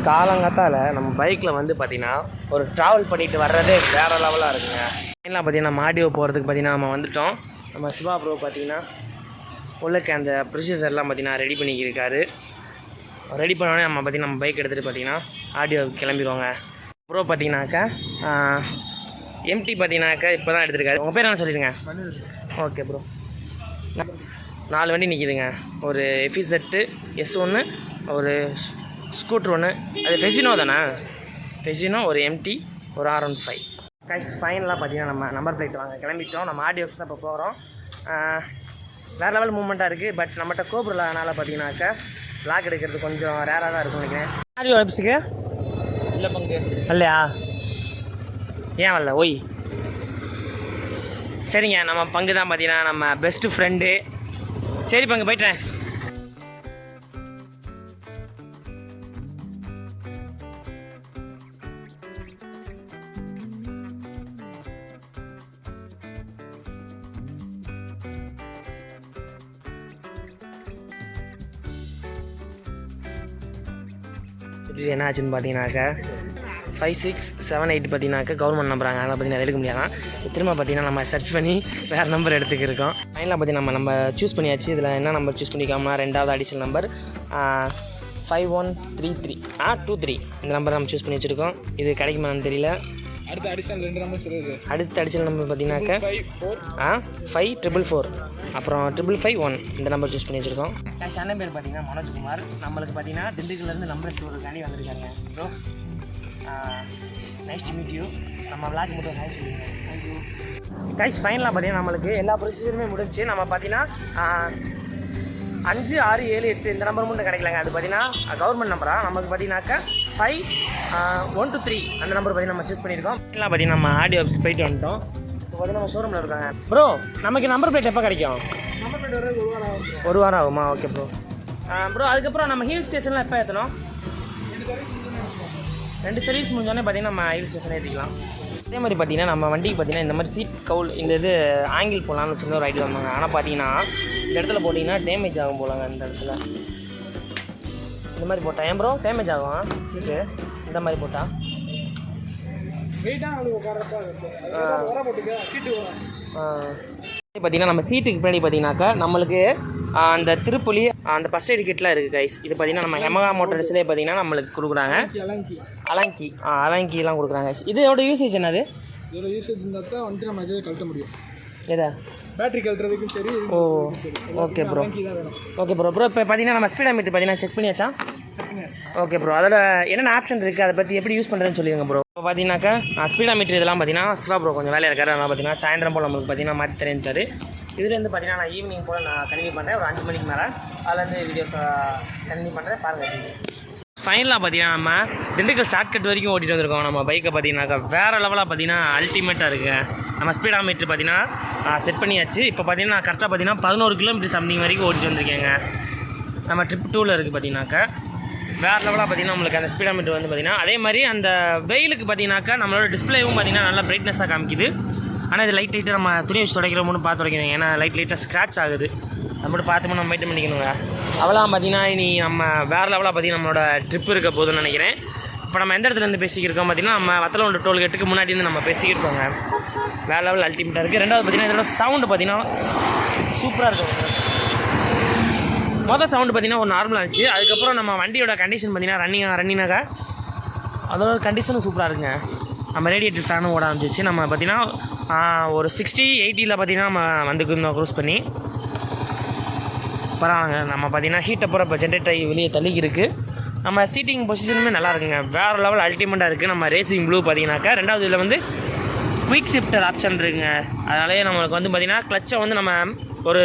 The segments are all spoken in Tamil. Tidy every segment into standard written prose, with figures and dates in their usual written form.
காலங்காத்தால் நம்ம பைக்கில் வந்து பார்த்திங்கன்னா ஒரு ட்ராவல் பண்ணிட்டு வர்றதே வேறு லெவலாக இருக்குங்க. மெயினாக பார்த்திங்கன்னா நம்ம ஆடியோ போகிறதுக்கு பார்த்திங்கன்னா நம்ம வந்துவிட்டோம். நம்ம சிவா ப்ரோ பார்த்திங்கன்னா உள்ளக்க அந்த ப்ரொசீஜர்லாம் பார்த்திங்கன்னா ரெடி பண்ணிக்கிருக்காரு. ரெடி பண்ணோடனே நம்ம பார்த்திங்கன்னா நம்ம பைக் எடுத்துகிட்டு பார்த்திங்கன்னா ஆடியோ கிளம்பிடுவாங்க. ப்ரோ பார்த்திங்கனாக்கா எம்டி பார்த்திங்கனாக்கா இப்போ தான் எடுத்துருக்காரு. உங்கள் பேர் என்ன சொல்லிடுங்க? Okay bro. 4 வண்டி நிற்கிதுங்க. ஒரு எஃபிசெட்டு S1, ஒரு ஸ்கூட்ரு ஒன்று, அது ஃபெசினோ தானே? ஃபெசினோ, ஒரு எம்டி, ஒரு R15. கைஸ் ஃபைனலாக பார்த்தீங்கன்னா நம்ம நம்பர் பிளேட் வாங்க கிளம்பிட்டோம். நம்ம ஆடியோஸ் தான் இப்போ போகிறோம். வேறு லெவல் மூவ்மெண்ட்டாக இருக்குது. பட் நம்மகிட்ட கோபுரில் அதனால் பார்த்தீங்கன்னாக்கா பிளாக் எடுக்கிறது கொஞ்சம் ரேராக தான் இருக்கும் நினைக்கிறேன். ஆடியோ வெப்ஸுக்கு இல்லை பங்கு இல்லையா? ஏன் வரல? ஒய் சரிங்க. நம்ம பங்கு தான் பார்த்தீங்கன்னா நம்ம பெஸ்ட்டு ஃப்ரெண்டு. சரி பங்கு போய்ட்டேன். என்ன ஆச்சுன்னு பார்த்தீங்கன்னாக்கா 5, 6, 7, 8 பார்த்தீங்கன்னாக்கா கவர்மெண்ட் நம்புறாங்க. அதெல்லாம் பார்த்தீங்கன்னா எடுக்க முடியாதான். திரும்ப பார்த்தீங்கன்னா நம்ம சர்ச் பண்ணி வேறு நம்பர் எடுத்துக்கிருக்கோம். ஃபைனலாக பார்த்தீங்கன்னா நம்ம சூஸ் பண்ணியாச்சு. இதில் என்ன நம்பர் சூஸ் பண்ணிக்காமனா 2வது அடிஷனல் நம்பர் 5133 23 இந்த நம்பர் நம்ம சூஸ் பண்ணி வச்சுருக்கோம். இது கிடைக்குமான்னு தெரியல. அடுத்த அடிஷனல் 2 நம்பர் சொல்லுது. அடுத்த அடிஷனல் நம்பர் பார்த்தீங்கன்னாக்கா 5444 அப்புறம் 5551 இந்த நம்பர் சூஸ் பண்ணி வச்சுருக்கோம். அண்ணன் பேர் பார்த்தீங்கன்னா மனோஜ்குமார். நம்மளுக்கு பார்த்தீங்கன்னா திண்டுக்கல்லேருந்து நம்பர் ஸ்டோருக்காண்டி வந்திருக்காங்க. Bro nice to meet you. நம்ம விளாக் மட்டும் நைஸ் சொல்லியிருக்கோம். Thank you guys. ஃபைனலாக பார்த்தீங்கன்னா நம்மளுக்கு எல்லா ப்ரொசீஜருமே முடிஞ்சு. நம்ம பார்த்தீங்கன்னா 5, 6, 7, 8 இந்த நம்பர் மட்டும் கிடைக்கலங்க. அது பார்த்தீங்கன்னா கவர்மெண்ட் நம்பராக நமக்கு பார்த்தீங்கன்னாக்கா 5, 1 to 3 அந்த நம்பர் பார்த்தீங்கன்னா நம்ம சூஸ் பண்ணியிருக்கோம். எல்லாம் பார்த்தீங்கன்னா நம்ம ஆடியோ ஆஃபீஸ் போயிட்டு வந்துட்டோம். இப்போ பார்த்தீங்கன்னா நம்ம ஷோரூமில் இருக்காங்க. ப்ரோ நமக்கு நம்பர் பிளேட் எப்போ கிடைக்கும்? நம்பர் பிளேட் வர 1 வாரம் ஆகும். 1 வாரம் ஆகுமா? Okay bro. ப்ரோ அதுக்கப்புறம் நம்ம ஹில் ஸ்டேஷனில் எப்போ ஏற்றணும்? 2 சர்வீஸ் முடிஞ்சோடனே பார்த்தீங்கன்னா நம்ம ஹில் ஸ்டேஷன் ஏற்றிக்கலாம். அதே மாதிரி பார்த்தீங்கன்னா நம்ம வண்டிக்கு பார்த்தீங்கன்னா இந்த மாதிரி சீட் கவுல் இந்த இது ஆங்கிள் போடலான்னு வச்சுருந்தோம் ஒரு ஐடியா வந்தாங்க. ஆனால் பார்த்தீங்கன்னா இந்த இடத்துல போட்டிங்கன்னா டேமேஜ் ஆகும் போலாங்க. இந்த இடத்துல இந்த மாதிரி போட்டால் ஏன் ப்ரோ டேமேஜ் ஆகும் சீட்டு? இந்த மாதிரி போட்டால் பார்த்தீங்கன்னா நம்ம சீட்டுக்கு பின்னாடி பார்த்தீங்கன்னாக்கா நம்மளுக்கு அந்த திருப்புலி அந்த ஃபஸ்ட் எய்ட் கிட்லாம் இருக்குது கைஸ். இது பார்த்தீங்கன்னா நம்ம ஹெமகா மோட்டர்ஸ்லேயே பார்த்தீங்கன்னா நம்மளுக்கு கொடுக்குறாங்க. அலங்கிலாம் கொடுக்குறாங்க. இதோட யூசேஜ் என்னது? இதோட யூசேஜ் இருந்தால் தான் வந்துட்டு நம்ம இதை கழட்ட முடியும். எதா பேட்டரி கழட்டுறதுக்கும் சரி. Oh okay bro. Okay bro. Bro இப்போ பார்த்தீங்கன்னா நம்ம ஸ்பீடா மீட்டர் பார்த்தீங்கன்னா செக் பண்ணியாச்சா? Okay bro. அதில் என்னென்ன ஆப்ஷன் இருக்குது அதை பற்றி எப்படி யூஸ் பண்ணுறதுன்னு சொல்லிடுங்க ப்ரோ. இப்போ பார்த்தீங்கன்னாக்கா ஸ்பீடா மீட்டர் இதெல்லாம் பார்த்தீங்கன்னா சிவா ப்ரோ கொஞ்சம் வேலையாக இருக்காரு. அதனால் பார்த்தீங்கன்னா சாயந்தரம் போல் நம்மளுக்கு பார்த்தீங்கன்னா மாற்றி தரேன்ட்டாரு. இதுலேருந்து பார்த்தீங்கன்னா நான் ஈவினிங் போல் நான் கண்டினியூ பண்ணுறேன். ஒரு 5 மணிக்கு மேலே அதுலேருந்து வீடியோஸ் கண்டினியூ பண்ணுறேன். பாருங்கள். ஃபைனலாக பார்த்தீங்கன்னா நம்ம திண்டுக்கல் ஷார்ட்கட் வரைக்கும் ஓட்டிகிட்டு வந்திருக்கோம். நம்ம பைக்கை பார்த்தீங்கன்னாக்கா வேறு லெவலாக பார்த்தீங்கன்னா அல்டிமேட்டாக இருக்குது. நம்ம ஸ்பீடா மீட்டர் பார்த்தீங்கன்னா செட் பண்ணியாச்சு. இப்போ பார்த்தீங்கன்னா கரெக்டாக பார்த்தீங்கன்னா 11 கிலோமீட்டர் சம்திங் வரைக்கும் ஓட்டிட்டு வந்திருக்கேங்க. நம்ம ட்ரிப் 2ல் இருக்குது பார்த்தீங்கன்னாக்கா வேறு லெவலாக பார்த்தீங்கன்னா நம்மளுக்கு அந்த ஸ்பீடா மீட்டர் வந்து பார்த்தீங்கன்னா அதே மாதிரி அந்த வெயிலுக்கு பார்த்தீங்கன்னாக்கா நம்மளோட டிஸ்பிளேவும் பார்த்தீங்கன்னா நல்லா பிரைட்னஸாக காமிக்குது. ஆனால் இது லைட்டாக நம்ம துணி வச்சு துடைக்கிறோம்னு பார்த்து துடைக்கணும். ஏன்னா லைட்டாக ஸ்க்ராட்ச் ஆகுது. அது மட்டும் பார்த்து நம்ம மெயின்டைன் பண்ணிக்கணுங்க. அவெல்லாம் பார்த்தீங்கன்னா இனி நம்ம வேறு லெவலாக பார்த்தீங்கன்னா நம்மளோட ட்ரிப் இருக்க போதுன்னு நினைக்கிறேன். இப்போ நம்ம எந்த இடத்துலேருந்து பேசிக்கிருக்கோம் பார்த்தீங்கன்னா நம்ம வத்தலகுண்டு டோல்கேட்டுக்கு முன்னாடி இருந்து நம்ம பேசிக்கிருக்கோங்க. வேறு லெவல் அல்டிமேட்டாக இருக்குது. 2வது பார்த்தீங்கன்னா இதோட சவுண்டு பார்த்தீங்கன்னா சூப்பராக இருக்கும். மொதல் சவுண்டு பார்த்தீங்கன்னா ஒரு நார்மலாக இருந்துச்சு. அதுக்கப்புறம் நம்ம வண்டியோட கண்டிஷன் பார்த்தீங்கன்னா ரன்னிங்காக அதோட கண்டிஷனும் சூப்பராக இருக்குங்க. நம்ம ரேடியேட்டர் ஃபேனும் ஓட ஆரம்பிச்சிச்சு. நம்ம பார்த்தீங்கன்னா ஒரு 60, 80ல் பார்த்தீங்கன்னா நம்ம வந்துருந்தோம் க்ரூஸ் பண்ணி. பரவாயில்லைங்க. நம்ம பார்த்தீங்கன்னா ஹீட்டை பூரா இப்போ ஜென்ரேட் ஆகி வெளியே தள்ளிக்கிருக்கு. நம்ம சீட்டிங் பொசிஷனுமே நல்லா இருக்குங்க. வேறு லெவல் அல்டிமேட்டாக இருக்குது. நம்ம ரேசிங் ப்ளூ பார்த்தீங்கன்னாக்கா 2வது இதில் வந்து குயிக் ஷிஃப்டர் ஆப்ஷன் இருக்குங்க. அதனாலே நம்மளுக்கு வந்து பார்த்திங்கன்னா கிளச்சை வந்து நம்ம ஒரு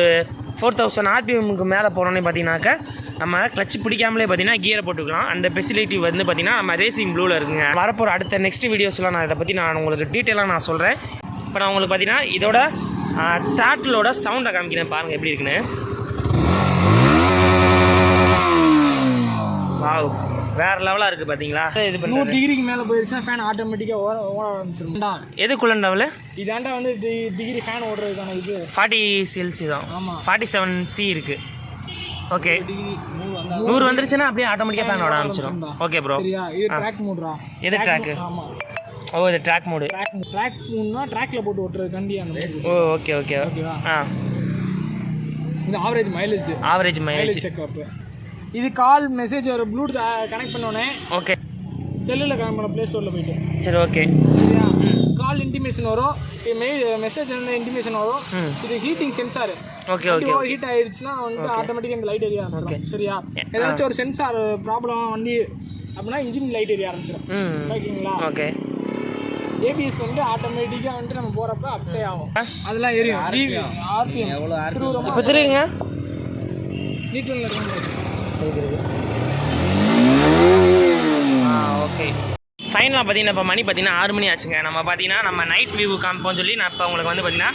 4000 RPMக்கு மேலே போனோன்னே பார்த்தீங்கன்னாக்கா நம்ம கிளச்சு பிடிக்காமலே பார்த்தீங்கன்னா கியரை போட்டுக்கலாம். அந்த ஃபெசிலிட்டி வந்து பார்த்திங்கன்னா நம்ம ரேசிங் ப்ளூவில் இருக்குங்க. வரப்போகிற அடுத்த நெக்ஸ்ட் வீடியோஸ்லாம் நான் இதை பற்றி நான் உங்களுக்கு டீட்டெயிலாக நான் சொல்கிறேன். இப்போ நான் உங்களுக்கு பார்த்தீங்கன்னா இதோட டாட்டிலோட சவுண்டை காமிக்கிறேன். பாருங்கள் எப்படி இருக்குன்னு. வாவ் வேறு லெவலாக இருக்குது பார்த்தீங்களா? இது 100 டிகிரிக்கு மேலே போயிடுச்சுன்னா ஃபேன் ஆட்டோமேட்டிக்காக ஓட ஆரம்பிச்சிடும். எது கூலண்ட் லெவலு? இதாண்டா வந்து டிகிரி ஃபேன் ஓடுறதுக்கான இது 40 CLC தான். ஆமாம் 47C இருக்குது. ஓகே டிகிரி மூவ் அந்த 100 வந்துருச்சுன்னா அப்படியே ஆட்டோமேட்டிக்காக ஃபேன் ஓட ஆரம்பிச்சிடும். Okay bro. சரியா? இது ட்ராக் மோட்ரா. எது ட்ராக்கு? ஆமா. ஓ இது ட்ராக் மோடு. ட்ராக் மோட்னா ட்ராக்ல போட்டு ஓட்டுறது கண்டி அந்த மாதிரி. ஓ ஓகே ஓகே. ஓகேவா? ஆ இந்த ஆவரேஜ் மைலேஜ் செக்அப். இது கால் மெசேஜ் ஒரு ப்ளூடூத் கனெக்ட் பண்ணோனே ஓகே செல்லில் கனெக்ட் பண்ண ப்ளே ஸ்டோரில் போயிட்டு. சரி ஓகே. சரியா? கால் இன்டிமேஷன் வரும், மெசேஜ் வந்து இன்டிமேஷன் வரும். இது heating sensor. Okay okay. Heat ஆயிடுச்சுன்னா வந்து ஆட்டோமேட்டிக்காக இந்த லைட் எரிய ஆரம்பிச்சிடும். சரியா? ஏதாச்சும் ஒரு சென்சார் ப்ராப்ளம் வண்டி அப்படின்னா இன்ஜின் லைட் எரிய ஆரம்பிச்சிடும். ஓகேங்களா? ஓகே. ஏபிஎஸ் வந்து ஆட்டோமேட்டிக்காக வந்து நம்ம போகிறப்ப அப்ளை ஆகும். அதெல்லாம் எரியும். ஆர்பிஎம் எவ்வளோ? இப்போ தெரியுங்க நீட்டில் இருக்கும். ஓகே. ஃபைனலாக பார்த்தீங்கன்னா இப்போ மணி பார்த்தீங்கன்னா 6 மணி ஆச்சுங்க. நம்ம பார்த்தீங்கன்னா நம்ம நைட் வியூ காமிப்போம்னு சொல்லி நான் இப்போ உங்களுக்கு வந்து பார்த்தீங்கன்னா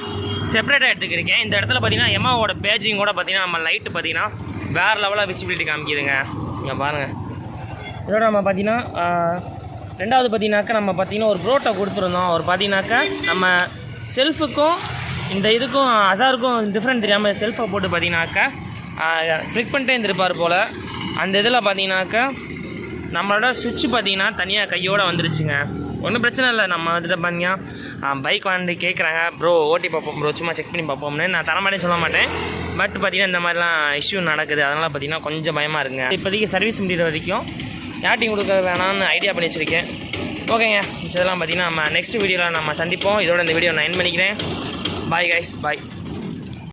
செப்பரேட்டாக எடுத்துக்கிருக்கேன். இந்த இடத்துல பார்த்தீங்கன்னா எம்மாவோட பேஜிங் கூட பார்த்தீங்கன்னா நம்ம லைட்டு பார்த்தீங்கன்னா வேறு லெவலாக விசிபிலிட்டி காமிக்குதுங்க. இங்கே பாருங்கள். இதோட நம்ம பார்த்தீங்கன்னா ரெண்டாவது பார்த்தீங்கன்னாக்கா நம்ம பார்த்தீங்கன்னா ஒரு ப்ரோட்டை கொடுத்துருந்தோம். அவர் பார்த்தீங்கன்னாக்கா நம்ம செல்ஃபுக்கும் இந்த இதுக்கும் அசாருக்கும் டிஃப்ரெண்ட் தெரியாமல் செல்ஃபை போட்டு பார்த்தீங்கன்னாக்கா கிளிக் பண்ணிட்டே இருந்திருப்பார் போல். அந்த இதில் பார்த்தீங்கன்னாக்கா நம்மளோட சுவிட்ச் பார்த்தீங்கன்னா தனியாக கையோடு வந்துருச்சுங்க. ஒன்றும் பிரச்சனை இல்லை. நம்ம வந்துட்டு பார்த்தீங்கன்னா பைக் வந்து கேட்குறாங்க, ப்ரோ ஓட்டி பார்ப்போம் ப்ரோ, சும்மா செக் பண்ணி பார்ப்போம்னு. நான் தரமாட்டே சொல்ல மாட்டேன். பட் பார்த்தீங்கன்னா இந்த மாதிரிலாம் இஷ்யூ நடக்குது. அதனால் பார்த்தீங்கன்னா கொஞ்சம் பயமாக இருக்குங்க. இப்போதைக்கு சர்வீஸ் முடிகிற வரைக்கும் யார்ட்டையும் கொடுக்க வேணாம்னு ஐடியா பண்ணி வச்சுருக்கேன். ஓகேங்க. இதெல்லாம் பார்த்தீங்கன்னா நம்ம நெக்ஸ்ட் வீடியோவில் நம்ம சந்திப்போம். இதோட இந்த வீடியோ நான் எண்ட் பண்ணிக்கிறேன். பாய் கைஸ், பாய்.